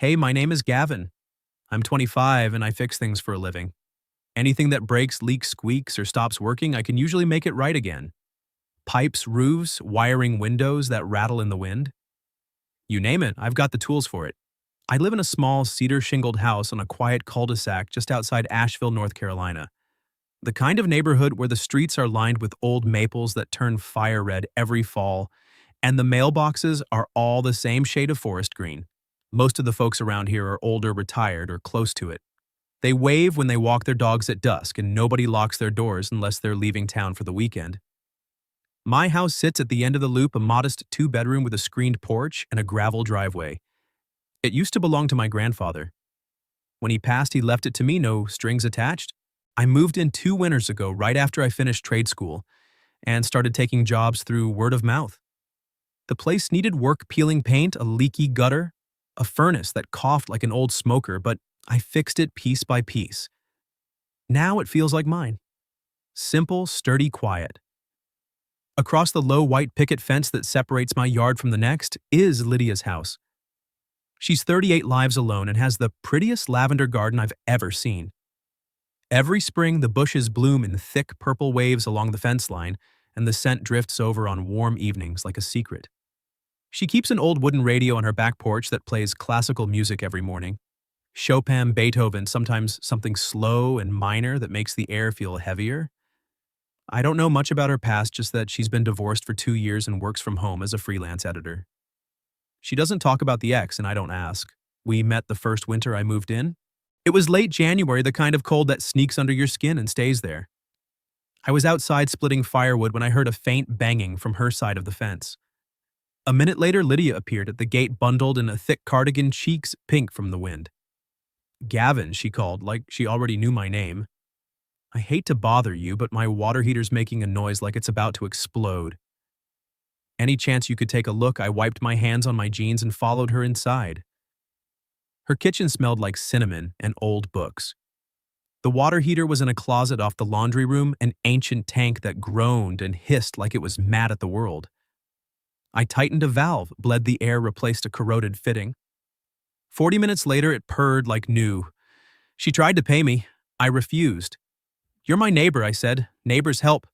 Hey, my name is Gavin. I'm 25 and I fix things for a living. Anything that breaks, leaks, squeaks, or stops working, I can usually make it right again. Pipes, roofs, wiring, windows that rattle in the wind. You name it, I've got the tools for it. I live in a small cedar shingled house on a quiet cul-de-sac just outside Asheville, North Carolina. The kind of neighborhood where the streets are lined with old maples that turn fire red every fall, and the mailboxes are all the same shade of forest green. Most of the folks around here are older, retired, or close to it. They wave when they walk their dogs at dusk, and nobody locks their doors unless they're leaving town for the weekend. My house sits at the end of the loop, a modest two-bedroom with a screened porch and a gravel driveway. It used to belong to my grandfather. When he passed, he left it to me, no strings attached. I moved in 2 winters ago, right after I finished trade school, and started taking jobs through word of mouth. The place needed work peeling paint, a leaky gutter, a furnace that coughed like an old smoker, but I fixed it piece by piece. Now it feels like mine. Simple, sturdy, quiet. Across the low white picket fence that separates my yard from the next is Lydia's house. She's 38 lives alone and has the prettiest lavender garden I've ever seen. Every spring, the bushes bloom in thick purple waves along the fence line, and the scent drifts over on warm evenings like a secret. She keeps an old wooden radio on her back porch that plays classical music every morning. Chopin, Beethoven, sometimes something slow and minor that makes the air feel heavier. I don't know much about her past, just that she's been divorced for 2 years and works from home as a freelance editor. She doesn't talk about the ex, and I don't ask. We met the first winter I moved in. It was late January, the kind of cold that sneaks under your skin and stays there. I was outside splitting firewood when I heard a faint banging from her side of the fence. A minute later, Lydia appeared at the gate, bundled in a thick cardigan, cheeks pink from the wind. Gavin, she called, like she already knew my name. I hate to bother you, but my water heater's making a noise like it's about to explode. Any chance you could take a look? I wiped my hands on my jeans and followed her inside. Her kitchen smelled like cinnamon and old books. The water heater was in a closet off the laundry room, an ancient tank that groaned and hissed like it was mad at the world. I tightened a valve, bled the air, replaced a corroded fitting. 40 minutes later, it purred like new. She tried to pay me. I refused. "You're my neighbor," I said. "Neighbors help."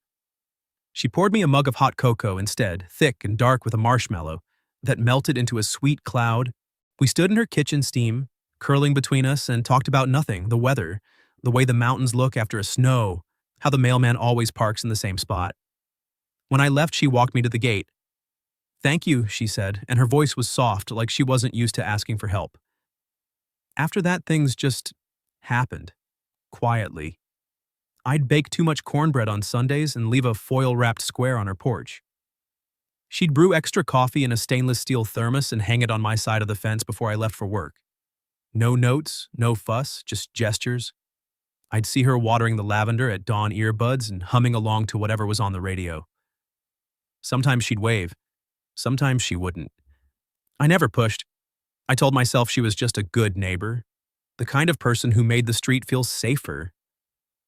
She poured me a mug of hot cocoa instead, thick and dark with a marshmallow, that melted into a sweet cloud. We stood in her kitchen steam, curling between us, and talked about nothing, the weather, the way the mountains look after a snow, how the mailman always parks in the same spot. When I left, she walked me to the gate. "Thank you," she said, and her voice was soft, like she wasn't used to asking for help. After that, things just happened, quietly. I'd bake too much cornbread on Sundays and leave a foil-wrapped square on her porch. She'd brew extra coffee in a stainless steel thermos and hang it on my side of the fence before I left for work. No notes, no fuss, just gestures. I'd see her watering the lavender at dawn earbuds and humming along to whatever was on the radio. Sometimes she'd wave. Sometimes she wouldn't. I never pushed. I told myself she was just a good neighbor, the kind of person who made the street feel safer.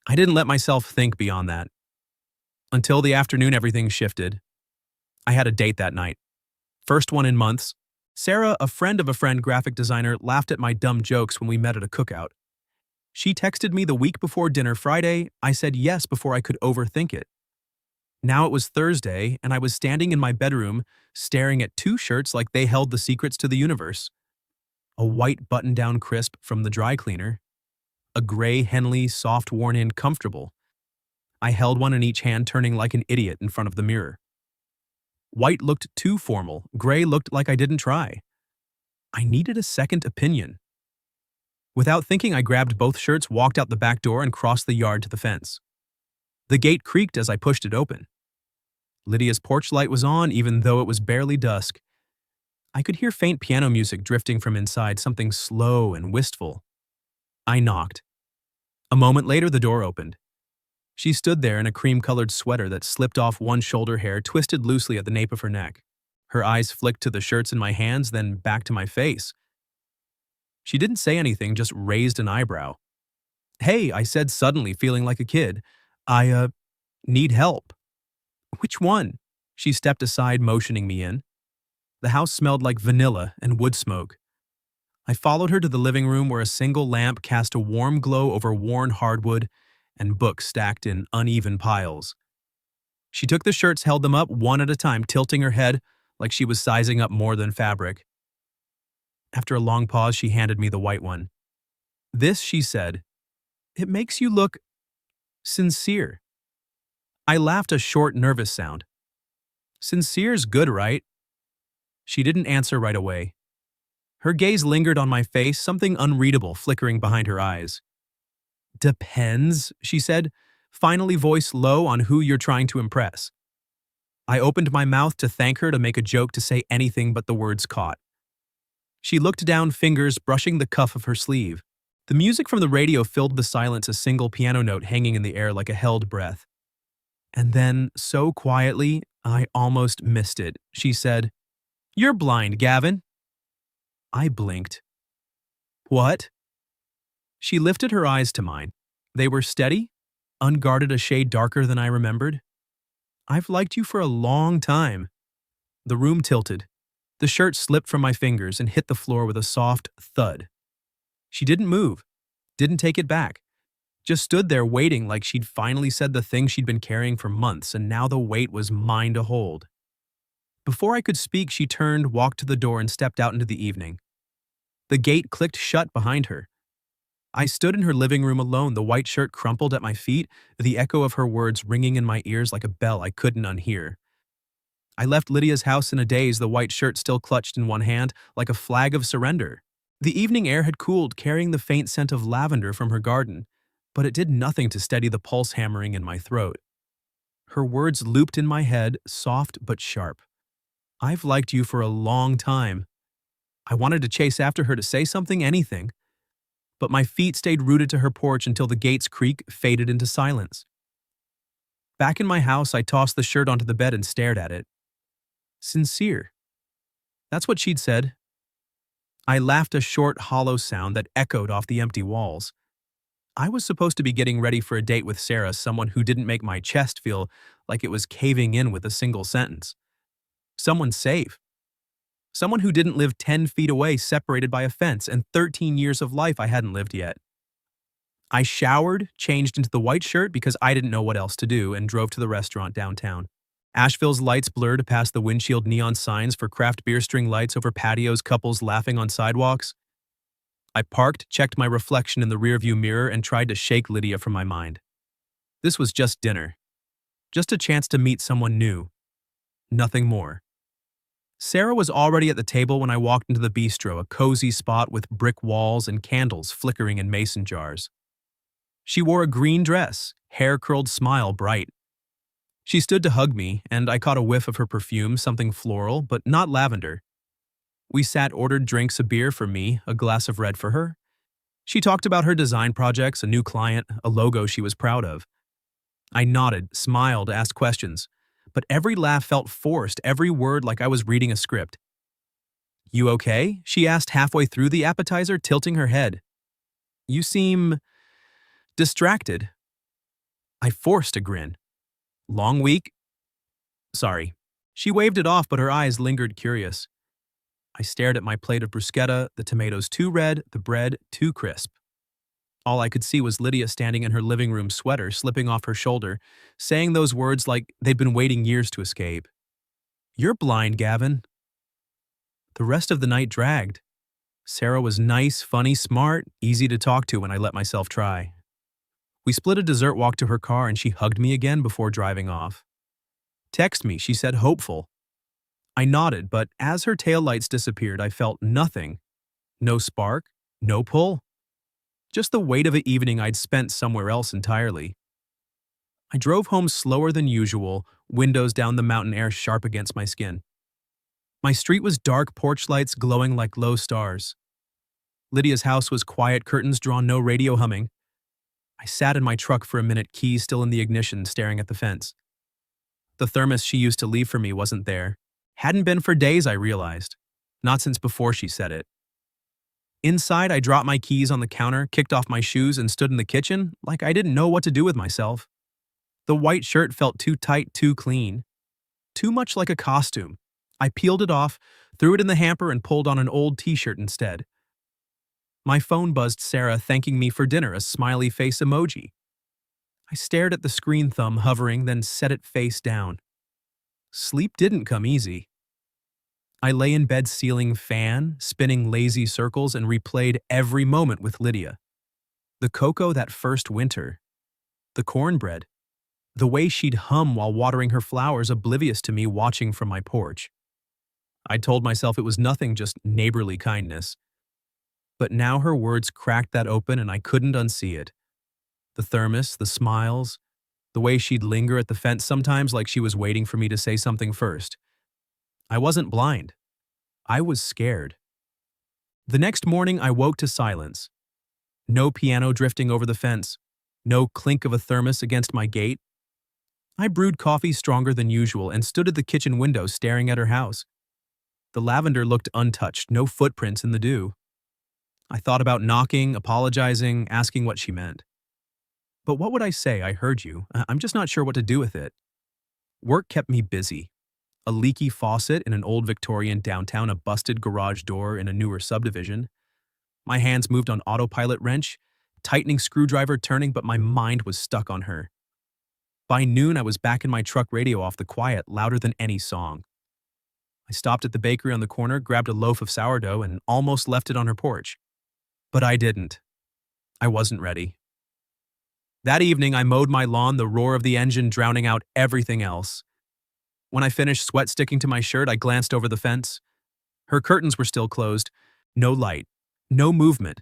I didn't let myself think beyond that. Until the afternoon, everything shifted. I had a date that night. First one in months. Sarah, a friend graphic designer, laughed at my dumb jokes when we met at a cookout. She texted me the week before dinner Friday. I said yes before I could overthink it. Now it was Thursday, and I was standing in my bedroom, staring at 2 shirts like they held the secrets to the universe. A white button-down crisp from the dry cleaner. A gray Henley, soft, worn-in, comfortable. I held one in each hand, turning like an idiot in front of the mirror. White looked too formal. Gray looked like I didn't try. I needed a second opinion. Without thinking, I grabbed both shirts, walked out the back door, and crossed the yard to the fence. The gate creaked as I pushed it open. Lydia's porch light was on, even though it was barely dusk. I could hear faint piano music drifting from inside, something slow and wistful. I knocked. A moment later, the door opened. She stood there in a cream-colored sweater that slipped off one shoulder hair, twisted loosely at the nape of her neck. Her eyes flicked to the shirts in my hands, then back to my face. She didn't say anything, just raised an eyebrow. "Hey," I said suddenly, feeling like a kid. I need help." "Which one?" She stepped aside, motioning me in. The house smelled like vanilla and wood smoke. I followed her to the living room where a single lamp cast a warm glow over worn hardwood and books stacked in uneven piles. She took the shirts, held them up one at a time, tilting her head like she was sizing up more than fabric. After a long pause, she handed me the white one. This, she said, it makes you look sincere. I laughed, a short, nervous sound. Sincere's good, right? She didn't answer right away. Her gaze lingered on my face, something unreadable flickering behind her eyes. Depends, she said, finally voice low on who you're trying to impress. I opened my mouth to thank her, to make a joke, to say anything, but the words caught. She looked down, fingers brushing the cuff of her sleeve. The music from the radio filled the silence, a single piano note hanging in the air like a held breath. And then, so quietly, I almost missed it, she said, "You're blind, Gavin." I blinked. What? She lifted her eyes to mine. They were steady, unguarded, a shade darker than I remembered. I've liked you for a long time. The room tilted. The shirt slipped from my fingers and hit the floor with a soft thud. She didn't move, didn't take it back, just stood there waiting, like she'd finally said the thing she'd been carrying for months, and now the weight was mine to hold. Before I could speak, she turned, walked to the door, and stepped out into the evening. The gate clicked shut behind her. I stood in her living room alone, the white shirt crumpled at my feet, the echo of her words ringing in my ears like a bell I couldn't unhear. I left Lydia's house in a daze, the white shirt still clutched in one hand, like a flag of surrender. The evening air had cooled, carrying the faint scent of lavender from her garden, but it did nothing to steady the pulse hammering in my throat. Her words looped in my head, soft but sharp. I've liked you for a long time. I wanted to chase after her, to say something, anything, but my feet stayed rooted to her porch until the gate's creak faded into silence. Back in my house, I tossed the shirt onto the bed and stared at it. Sincere. That's what she'd said. I laughed, a short, hollow sound that echoed off the empty walls. I was supposed to be getting ready for a date with Sarah, someone who didn't make my chest feel like it was caving in with a single sentence. Someone safe. Someone who didn't live 10 feet away, separated by a fence, and 13 years of life I hadn't lived yet. I showered, changed into the white shirt because I didn't know what else to do, and drove to the restaurant downtown. Asheville's lights blurred past the windshield, neon signs for craft beer, string lights over patios, couples laughing on sidewalks. I parked, checked my reflection in the rearview mirror, and tried to shake Lydia from my mind. This was just dinner. Just a chance to meet someone new. Nothing more. Sarah was already at the table when I walked into the bistro, a cozy spot with brick walls and candles flickering in mason jars. She wore a green dress, hair curled, smile bright. She stood to hug me, and I caught a whiff of her perfume, something floral, but not lavender. We sat, ordered drinks, a beer for me, a glass of red for her. She talked about her design projects, a new client, a logo she was proud of. I nodded, smiled, asked questions, but every laugh felt forced, every word like I was reading a script. You okay? She asked halfway through the appetizer, tilting her head. You seem distracted. I forced a grin. Long week? Sorry. She waved it off, but her eyes lingered, curious. I stared at my plate of bruschetta, the tomatoes too red, the bread too crisp. All I could see was Lydia standing in her living room, sweater slipping off her shoulder, saying those words like they'd been waiting years to escape. You're blind, Gavin. The rest of the night dragged. Sarah was nice, funny, smart, easy to talk to when I let myself try. We split a dessert walk to her car, and she hugged me again before driving off. Text me, she said, hopeful. I nodded, but as her taillights disappeared, I felt nothing. No spark, no pull. Just the weight of an evening I'd spent somewhere else entirely. I drove home slower than usual, windows down, the mountain air sharp against my skin. My street was dark, porch lights glowing like low stars. Lydia's house was quiet, curtains drawn, no radio humming. I sat in my truck for a minute, keys still in the ignition, staring at the fence. The thermos she used to leave for me wasn't there. Hadn't been for days, I realized. Not since before she said it. Inside, I dropped my keys on the counter, kicked off my shoes, and stood in the kitchen like I didn't know what to do with myself. The white shirt felt too tight, too clean. Too much like a costume. I peeled it off, threw it in the hamper, and pulled on an old t-shirt instead. My phone buzzed Sarah thanking me for dinner, a smiley face emoji. I stared at the screen, thumb hovering, then set it face down. Sleep didn't come easy. I lay in bed, ceiling fan, spinning lazy circles, and replayed every moment with Lydia. The cocoa that first winter, the cornbread, the way she'd hum while watering her flowers, oblivious to me watching from my porch. I told myself it was nothing, just neighborly kindness. But now her words cracked that open and I couldn't unsee it. The thermos, the smiles, the way she'd linger at the fence sometimes like she was waiting for me to say something first. I wasn't blind. I was scared. The next morning I woke to silence. No piano drifting over the fence. No clink of a thermos against my gate. I brewed coffee stronger than usual and stood at the kitchen window staring at her house. The lavender looked untouched, no footprints in the dew. I thought about knocking, apologizing, asking what she meant. But what would I say? I heard you. I'm just not sure what to do with it. Work kept me busy. A leaky faucet in an old Victorian downtown, a busted garage door in a newer subdivision. My hands moved on autopilot, wrench, tightening screwdriver turning, but my mind was stuck on her. By noon, I was back in my truck, radio off the quiet, louder than any song. I stopped at the bakery on the corner, grabbed a loaf of sourdough, and almost left it on her porch. But I didn't. I wasn't ready. That evening, I mowed my lawn, the roar of the engine drowning out everything else. When I finished, sweat sticking to my shirt, I glanced over the fence. Her curtains were still closed. No light. No movement.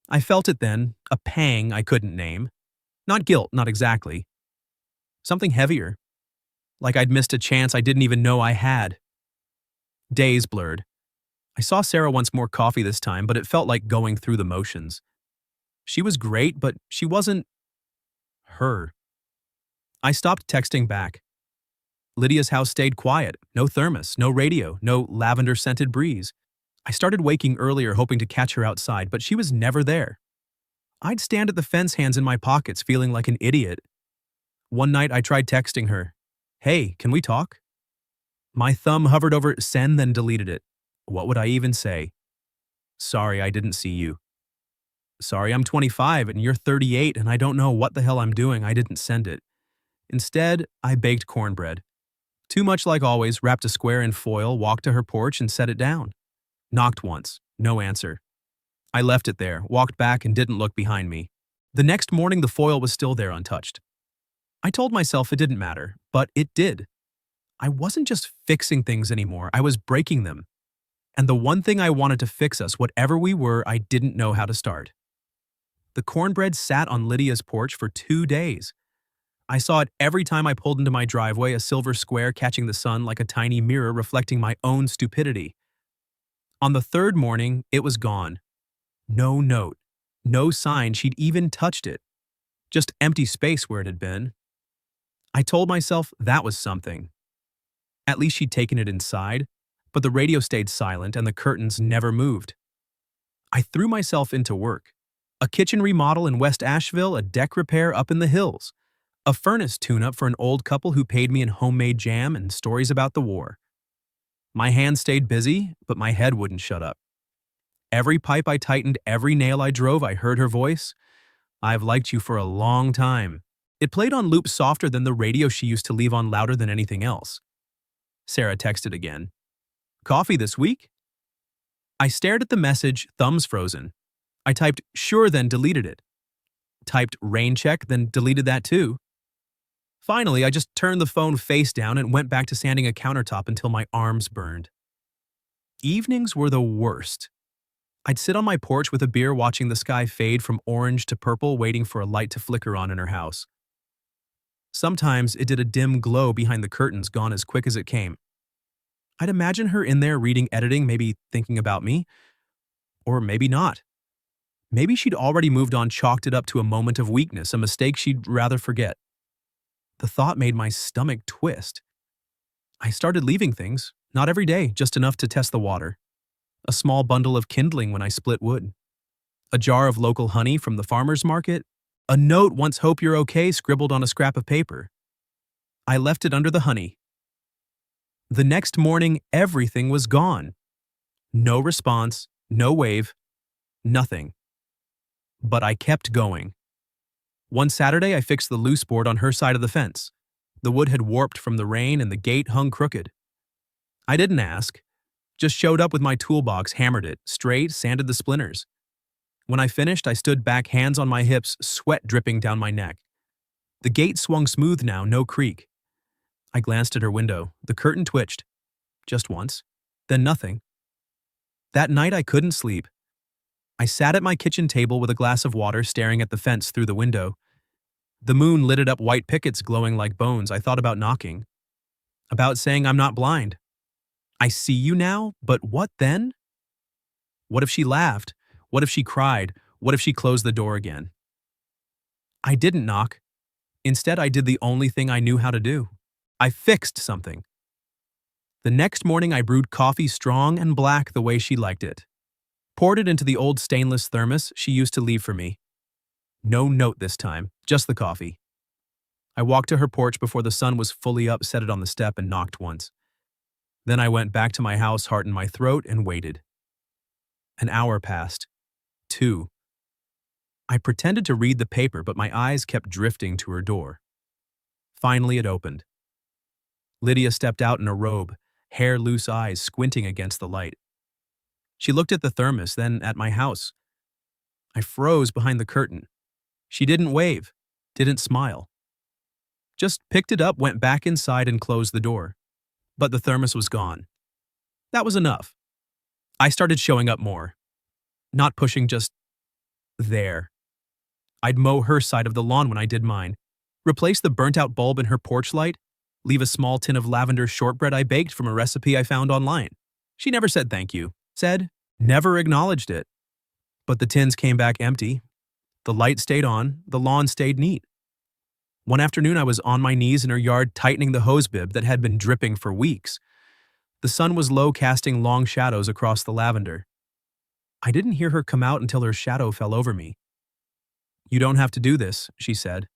I felt it then, a pang I couldn't name. Not guilt, not exactly. Something heavier. Like I'd missed a chance I didn't even know I had. Days blurred. I saw Sarah once more, coffee this time, but it felt like going through the motions. She was great, but she wasn't her. I stopped texting back. Lydia's house stayed quiet. No thermos, no radio, no lavender-scented breeze. I started waking earlier hoping to catch her outside, but she was never there. I'd stand at the fence, hands in my pockets, feeling like an idiot. One night I tried texting her. Hey, can we talk? My thumb hovered over send, then deleted it. What would I even say? Sorry, I didn't see you. Sorry, I'm 25 and you're 38 and I don't know what the hell I'm doing. I didn't send it. Instead, I baked cornbread. Too much like always, wrapped a square in foil, walked to her porch and set it down. Knocked once. No answer. I left it there, walked back and didn't look behind me. The next morning, the foil was still there, untouched. I told myself it didn't matter, but it did. I wasn't just fixing things anymore, I was breaking them. And the one thing I wanted to fix us, whatever we were, I didn't know how to start. The cornbread sat on Lydia's porch for 2 days. I saw it every time I pulled into my driveway, a silver square catching the sun like a tiny mirror reflecting my own stupidity. On the third morning, it was gone. No note, no sign she'd even touched it. Just empty space where it had been. I told myself that was something. At least she'd taken it inside, but the radio stayed silent and the curtains never moved. I threw myself into work. A kitchen remodel in West Asheville, a deck repair up in the hills, a furnace tune-up for an old couple who paid me in homemade jam and stories about the war. My hands stayed busy, but my head wouldn't shut up. Every pipe I tightened, every nail I drove, I heard her voice. I've liked you for a long time. It played on loop, softer than the radio she used to leave on, louder than anything else. Sarah texted again. Coffee this week? I stared at the message, thumbs frozen. I typed sure, then deleted it. Typed rain check, then deleted that too. Finally, I just turned the phone face down and went back to sanding a countertop until my arms burned. Evenings were the worst. I'd sit on my porch with a beer watching the sky fade from orange to purple, waiting for a light to flicker on in her house. Sometimes it did a dim glow behind the curtains, gone as quick as it came. I'd imagine her in there reading, editing, maybe thinking about me. Or maybe not. Maybe she'd already moved on, chalked it up to a moment of weakness, a mistake she'd rather forget. The thought made my stomach twist. I started leaving things, not every day, just enough to test the water. A small bundle of kindling when I split wood. A jar of local honey from the farmer's market. A note, once hope you're okay, scribbled on a scrap of paper. I left it under the honey. The next morning, everything was gone. No response, no wave, Nothing. But I kept going. One Saturday, I fixed the loose board on her side of the fence. The wood had warped from the rain and the gate hung crooked. I didn't ask, just showed up with my toolbox, hammered it straight, sanded the splinters. When I finished, I stood back, hands on my hips, sweat dripping down my neck. The gate swung smooth now, no creak. I glanced at her window. The curtain twitched. Just once. Then nothing. That night I couldn't sleep. I sat at my kitchen table with a glass of water, staring at the fence through the window. The moon lit up white pickets glowing like bones. I thought about knocking. About saying I'm not blind. I see you now, but what then? What if she laughed? What if she cried? What if she closed the door again? I didn't knock. Instead, I did the only thing I knew how to do. I fixed something. The next morning, I brewed coffee strong and black the way she liked it. Poured it into the old stainless thermos she used to leave for me. No note this time, just the coffee. I walked to her porch before the sun was fully up, set it on the step, and knocked once. Then I went back to my house, heart in my throat, and waited. An hour passed. 2. I pretended to read the paper, but my eyes kept drifting to her door. Finally, it opened. Lydia stepped out in a robe, hair loose, eyes squinting against the light. She looked at the thermos, then at my house. I froze behind the curtain. She didn't wave, didn't smile. Just picked it up, went back inside, and closed the door. But the thermos was gone. That was enough. I started showing up more. Not pushing, just there. I'd mow her side of the lawn when I did mine, replace the burnt-out bulb in her porch light, leave a small tin of lavender shortbread I baked from a recipe I found online. She never said thank you, never acknowledged it. But the tins came back empty. The light stayed on, the lawn stayed neat. One afternoon, I was on my knees in her yard tightening the hose bib that had been dripping for weeks. The sun was low, casting long shadows across the lavender. I didn't hear her come out until her shadow fell over me. "You don't have to do this," she said.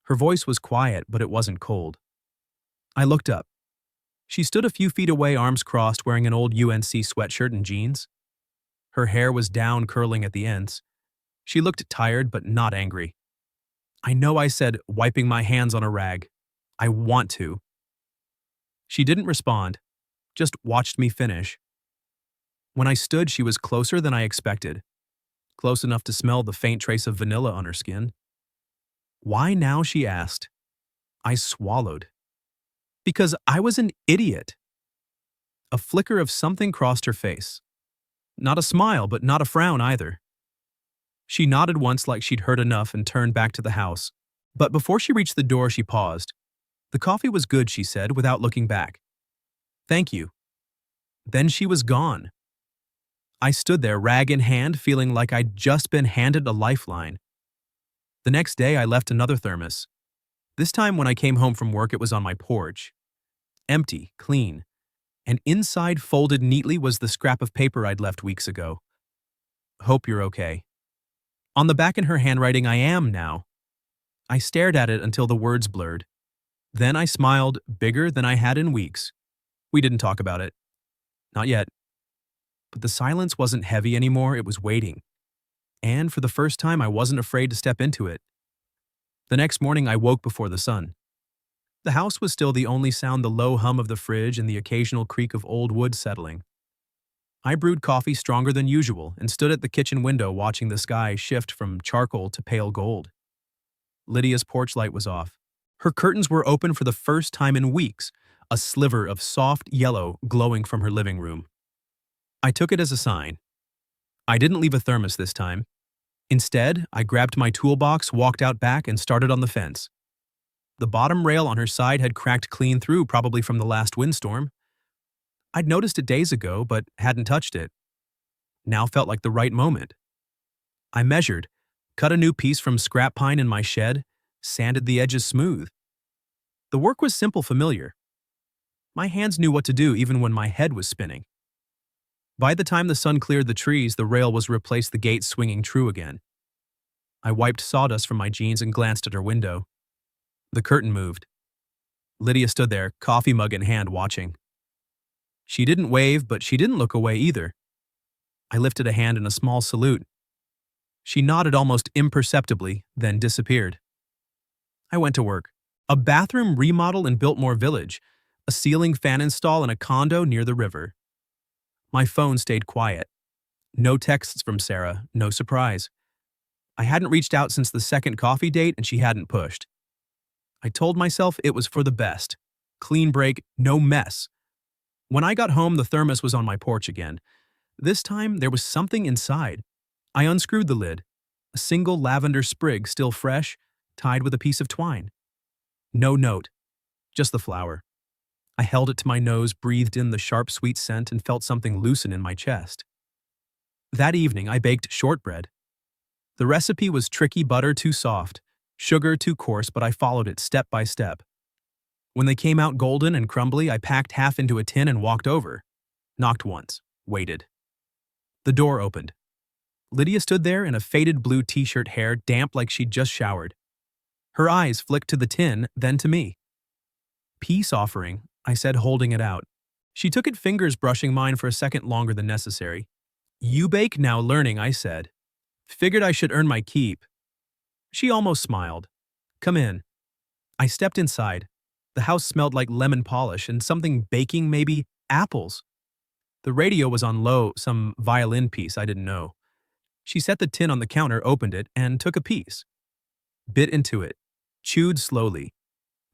Her voice was quiet, but it wasn't cold. I looked up. She stood a few feet away, arms crossed, wearing an old UNC sweatshirt and jeans. Her hair was down, curling at the ends. She looked tired, but not angry. "I know," I said, wiping my hands on a rag. "I want to." She didn't respond, just watched me finish. When I stood, she was closer than I expected. Close enough to smell the faint trace of vanilla on her skin. "Why now?" she asked. I swallowed. Because I was an idiot. A flicker of something crossed her face. Not a smile, but not a frown either. She nodded once like she'd heard enough and turned back to the house. But before she reached the door, she paused. "The coffee was good," she said, without looking back. "Thank you." Then she was gone. I stood there, rag in hand, feeling like I'd just been handed a lifeline. The next day, I left another thermos. This time, when I came home from work, it was on my porch. Empty, clean, and inside, folded neatly, was the scrap of paper I'd left weeks ago. "Hope you're okay." On the back in her handwriting, "I am now." I stared at it until the words blurred. Then I smiled, bigger than I had in weeks. We didn't talk about it. Not yet. But the silence wasn't heavy anymore, it was waiting. And for the first time, I wasn't afraid to step into it. The next morning, I woke before the sun. The house was still the only sound, the low hum of the fridge and the occasional creak of old wood settling. I brewed coffee stronger than usual and stood at the kitchen window watching the sky shift from charcoal to pale gold. Lydia's porch light was off. Her curtains were open for the first time in weeks, a sliver of soft yellow glowing from her living room. I took it as a sign. I didn't leave a thermos this time. Instead, I grabbed my toolbox, walked out back, and started on the fence. The bottom rail on her side had cracked clean through, probably from the last windstorm. I'd noticed it days ago, but hadn't touched it. Now felt like the right moment. I measured, cut a new piece from scrap pine in my shed, sanded the edges smooth. The work was simple, familiar. My hands knew what to do even when my head was spinning. By the time the sun cleared the trees, the rail was replaced, the gate swinging true again. I wiped sawdust from my jeans and glanced at her window. The curtain moved. Lydia stood there, coffee mug in hand, watching. She didn't wave, but she didn't look away either. I lifted a hand in a small salute. She nodded almost imperceptibly, then disappeared. I went to work. A bathroom remodel in Biltmore Village, a ceiling fan install in a condo near the river. My phone stayed quiet. No texts from Sarah, no surprise. I hadn't reached out since the second coffee date and she hadn't pushed. I told myself it was for the best. Clean break, no mess. When I got home, the thermos was on my porch again. This time, there was something inside. I unscrewed the lid. A single lavender sprig, still fresh, tied with a piece of twine. No note, just the flower. I held it to my nose, breathed in the sharp, sweet scent, and felt something loosen in my chest. That evening, I baked shortbread. The recipe was tricky butter too soft, sugar too coarse, but I followed it step by step. When they came out golden and crumbly, I packed half into a tin and walked over. Knocked once, waited. The door opened. Lydia stood there in a faded blue t-shirt, hair damp like she'd just showered. Her eyes flicked to the tin, then to me. "Peace offering," I said, holding it out. She took it, fingers brushing mine for a second longer than necessary. "You bake, now learning," I said. "Figured I should earn my keep." She almost smiled. "Come in." I stepped inside. The house smelled like lemon polish and something baking, maybe apples. The radio was on low, some violin piece I didn't know. She set the tin on the counter, opened it, and took a piece. Bit into it. Chewed slowly.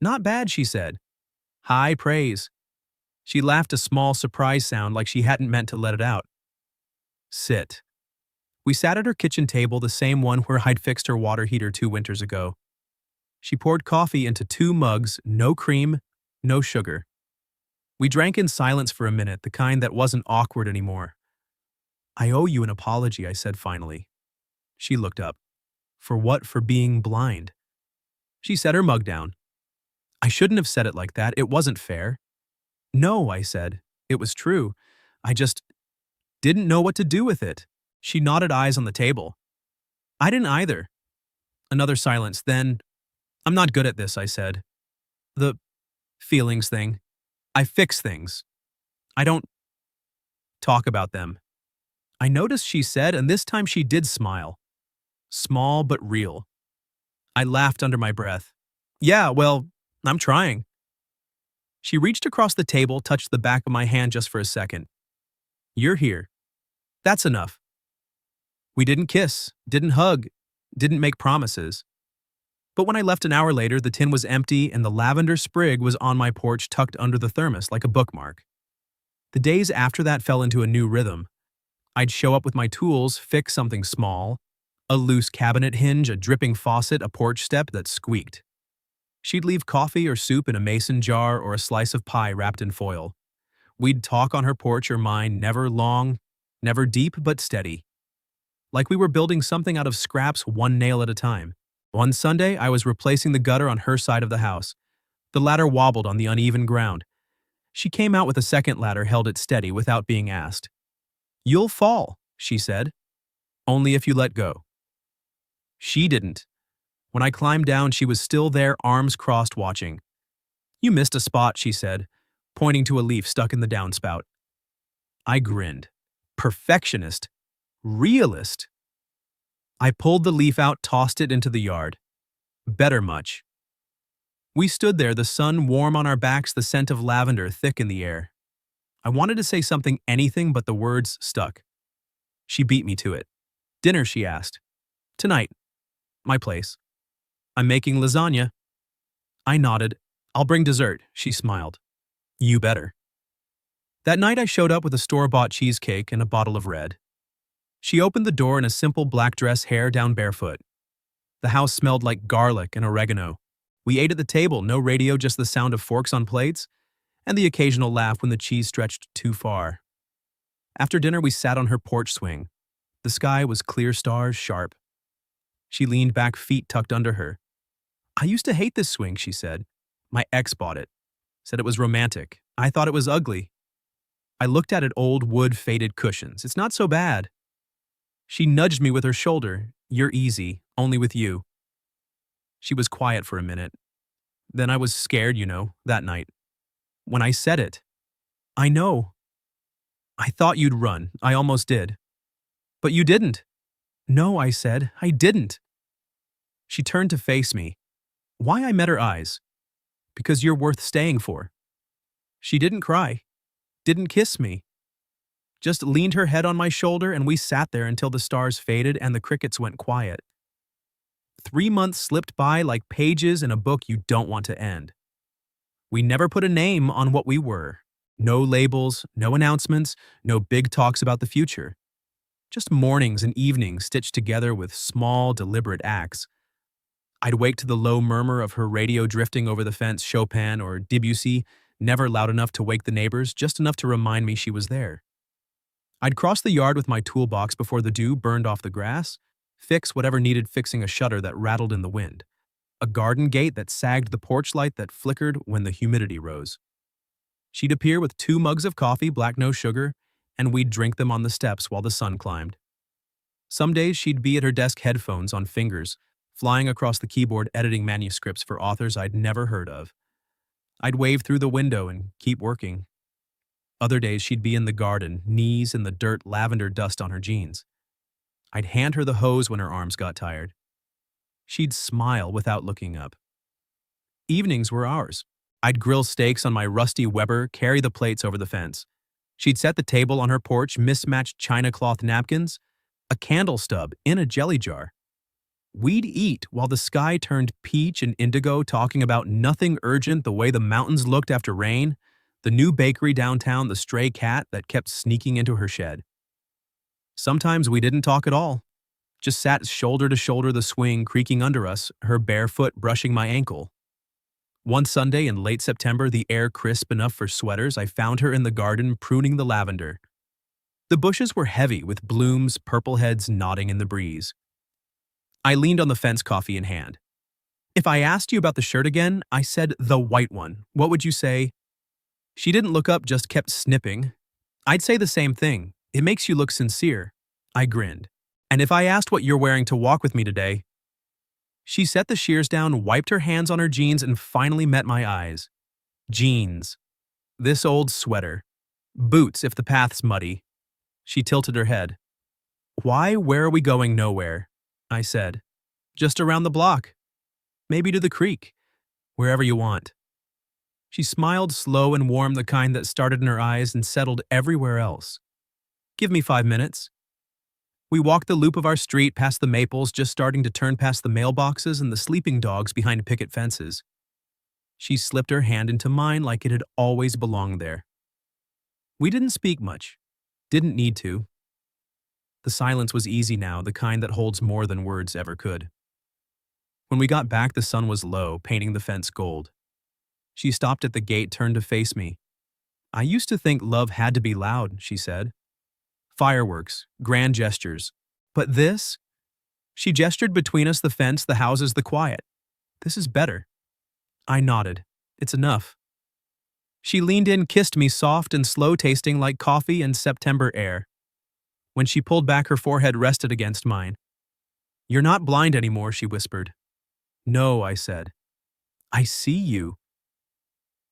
"Not bad," she said. "High praise." She laughed, a small surprise sound like she hadn't meant to let it out. "Sit." We sat at her kitchen table, the same one where I'd fixed her water heater 2 winters ago. She poured coffee into 2 mugs, no cream, no sugar. We drank in silence for a minute, the kind that wasn't awkward anymore. "I owe you an apology," I said finally. She looked up. "For what? For being blind?" She set her mug down. "I shouldn't have said it like that. It wasn't fair." "No," I said. "It was true. I just didn't know what to do with it." She nodded, eyes on the table. "I didn't either." Another silence. Then, "I'm not good at this," I said. "The feelings thing. I fix things. I don't talk about them." I noticed, she said, and this time she did smile. Small but real. I laughed under my breath. "Yeah, well, I'm trying." She reached across the table, touched the back of my hand just for a second. "You're here. That's enough." We didn't kiss, didn't hug, didn't make promises. But when I left an hour later, the tin was empty and the lavender sprig was on my porch, tucked under the thermos like a bookmark. The days after that fell into a new rhythm. I'd show up with my tools, fix something small, a loose cabinet hinge, a dripping faucet, a porch step that squeaked. She'd leave coffee or soup in a mason jar or a slice of pie wrapped in foil. We'd talk on her porch or mine, never long, never deep, but steady. Like we were building something out of scraps, one nail at a time. One Sunday, I was replacing the gutter on her side of the house. The ladder wobbled on the uneven ground. She came out with a second ladder, held it steady without being asked. "You'll fall," she said. "Only if you let go." She didn't. When I climbed down, she was still there, arms crossed, watching. "You missed a spot," she said, pointing to a leaf stuck in the downspout. I grinned. Perfectionist. Realist. I pulled the leaf out, tossed it into the yard. Better much. We stood there, the sun warm on our backs, the scent of lavender thick in the air. I wanted to say something, anything, but the words stuck. She beat me to it. "Dinner," she asked. "Tonight. My place. I'm making lasagna." I nodded. "I'll bring dessert," she smiled. "You better." That night I showed up with a store-bought cheesecake and a bottle of red. She opened the door in a simple black dress, hair down barefoot. The house smelled like garlic and oregano. We ate at the table, no radio, just the sound of forks on plates, and the occasional laugh when the cheese stretched too far. After dinner, we sat on her porch swing. The sky was clear, stars sharp. She leaned back, feet tucked under her. "I used to hate this swing," she said. "My ex bought it. Said it was romantic. I thought it was ugly." I looked at it, old wood, faded cushions. "It's not so bad." She nudged me with her shoulder. "You're easy, only with you." She was quiet for a minute. "Then I was scared, that night. When I said it." "I know." "I thought you'd run. I almost did." But you didn't. No, I said, I didn't. She turned to face me. Why I met her eyes? Because you're worth staying for. She didn't cry, didn't kiss me, just leaned her head on my shoulder and we sat there until the stars faded and the crickets went quiet. 3 months slipped by like pages in a book you don't want to end. We never put a name on what we were. No labels, no announcements, no big talks about the future. Just mornings and evenings stitched together with small, deliberate acts. I'd wake to the low murmur of her radio drifting over the fence, Chopin or Debussy, never loud enough to wake the neighbors, just enough to remind me she was there. I'd cross the yard with my toolbox before the dew burned off the grass, fix whatever needed fixing, a shutter that rattled in the wind, a garden gate that sagged, the porch light that flickered when the humidity rose. She'd appear with 2 mugs of coffee, black no sugar, and we'd drink them on the steps while the sun climbed. Some days she'd be at her desk, headphones on fingers, flying across the keyboard editing manuscripts for authors I'd never heard of. I'd wave through the window and keep working. Other days she'd be in the garden, knees in the dirt, lavender dust on her jeans. I'd hand her the hose when her arms got tired. She'd smile without looking up. Evenings were ours. I'd grill steaks on my rusty Weber, carry the plates over the fence. She'd set the table on her porch, mismatched china cloth napkins, a candle stub in a jelly jar. We'd eat while the sky turned peach and indigo, talking about nothing urgent, the way the mountains looked after rain, the new bakery downtown, the stray cat that kept sneaking into her shed. Sometimes we didn't talk at all, just sat shoulder to shoulder, the swing creaking under us, her bare foot brushing my ankle. One Sunday in late September, the air crisp enough for sweaters, I found her in the garden pruning the lavender. The bushes were heavy with blooms, purple heads nodding in the breeze. I leaned on the fence, coffee in hand. If I asked you about the shirt again, I said the white one, what would you say? She didn't look up, just kept snipping. I'd say the same thing. It makes you look sincere. I grinned. And if I asked what you're wearing to walk with me today? She set the shears down, wiped her hands on her jeans, and finally met my eyes. Jeans. This old sweater. Boots if the path's muddy. She tilted her head. Why? Where are we going? Nowhere, I said. Just around the block. Maybe to the creek. Wherever you want. She smiled, slow and warm, the kind that started in her eyes and settled everywhere else. Give me 5 minutes. We walked the loop of our street past the maples, just starting to turn past the mailboxes and the sleeping dogs behind picket fences. She slipped her hand into mine like it had always belonged there. We didn't speak much. Didn't need to. The silence was easy now, the kind that holds more than words ever could. When we got back, the sun was low, painting the fence gold. She stopped at the gate, turned to face me. I used to think love had to be loud, she said. Fireworks, grand gestures. But this? She gestured between us, the fence, the houses, the quiet. This is better. I nodded. It's enough. She leaned in, kissed me, soft and slow, tasting like coffee and September air. When she pulled back, her forehead rested against mine. You're not blind anymore, she whispered. No, I said. I see you.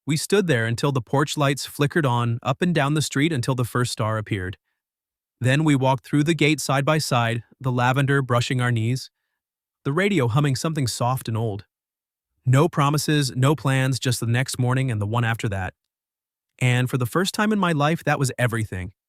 We stood there until the porch lights flickered on, up and down the street until the first star appeared. Then we walked through the gate side by side, the lavender brushing our knees, the radio humming something soft and old. No promises, no plans, just the next morning and the one after that. And for the first time in my life, that was everything.